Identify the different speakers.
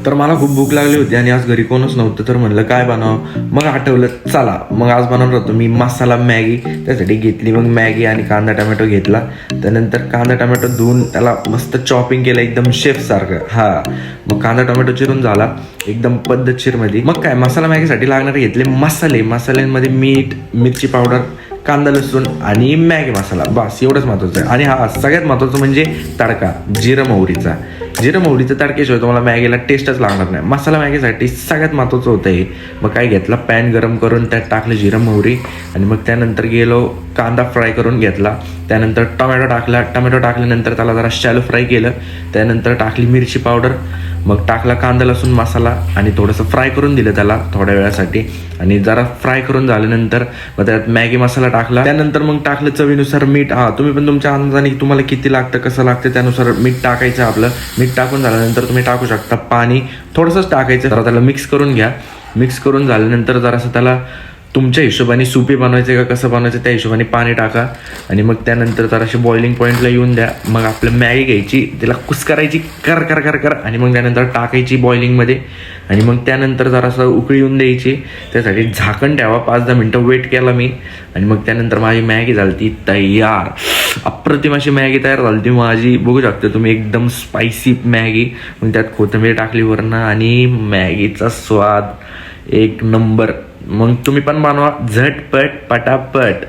Speaker 1: तर मला खूप भूक लागली होती आणि आज घरी कोणच नव्हतं, तर म्हणलं काय बनवावं. मग आठवलं चला मग आज बनवणार होतो मी मसाला मॅगी. त्यासाठी घेतली मग मॅगी आणि कांदा टमॅटो घेतला. त्यानंतर कांदा टमॅटो धुवून त्याला मस्त चॉपिंग केलं एकदम शेफ सारखं. हा मग कांदा टोमॅटो चिरून झाला एकदम पद्धतशीर मध्ये. मग काय मसाला मॅगीसाठी लागणारे घेतले मसाल्यांमध्ये मीठ, मिरची पावडर, कांदा लसूण आणि मॅगी मसाला, बस एवढंच महत्वाचं आहे. आणि हा सगळ्यात महत्वाचं म्हणजे तडका जिरं मोहरीचा तडक्याशिवाय तुम्हाला मॅगीला टेस्टच लागणार नाही. मसाला मॅगीसाठी सगळ्यात महत्वाचं होतं हे. मग काय घेतलं, पॅन गरम करून त्यात टाकलं जिरं मोहरी आणि मग त्यानंतर गेलो कांदा फ्राय करून घेतला. त्यानंतर टोमॅटो टाकल्यानंतर त्याला जरा शॅलो फ्राय केलं. त्यानंतर टाकली मिरची पावडर, मग टाकला कांदा लसूण मसाला आणि थोडंसं फ्राय करून दिलं त्याला थोड्या वेळासाठी. आणि जरा फ्राय करून झाल्यानंतर मग त्यात मॅगी मसाला टाकला. त्यानंतर मग टाकलं चवीनुसार मीठ. तुम्ही पण तुमच्या अंदाजाने तुम्हाला किती लागतं कसं लागतं त्यानुसार मीठ टाकायचं आपलं. मीठ टाकून झाल्यानंतर तुम्ही टाकू शकता पाणी थोडंसंच टाकायचं. जरा त्याला मिक्स करून घ्या. मिक्स करून झाल्यानंतर जरासं त्याला तुमच्या हिशोबाने सुपी बनवायचे का कसं बनवायचं त्या हिशोबाने पाणी टाका. आणि मग त्यानंतर जराशी बॉइलिंग पॉईंटला येऊन द्या. मग आपलं मॅगी घ्यायची, तिला कुस्करायची कर कर कर कर आणि मग त्यानंतर टाकायची बॉइलिंगमध्ये. आणि मग त्यानंतर जरासं उकळी येऊन द्यायची. त्यासाठी झाकण ठेवा, 5-10 मिनटं वेट केला मी. आणि मग त्यानंतर माझी मॅगी झाली ती तयार. अप्रतिम अशी मॅगी तयार झाली ती माझी, बघू शकता तुम्ही, एकदम स्पायसी मॅगी. मग त्यात कोथिंबीर टाकली वरनं आणि मॅगीचा स्वाद एक नंबर. मग तुम्ही पण बनवा झटपट पटापट.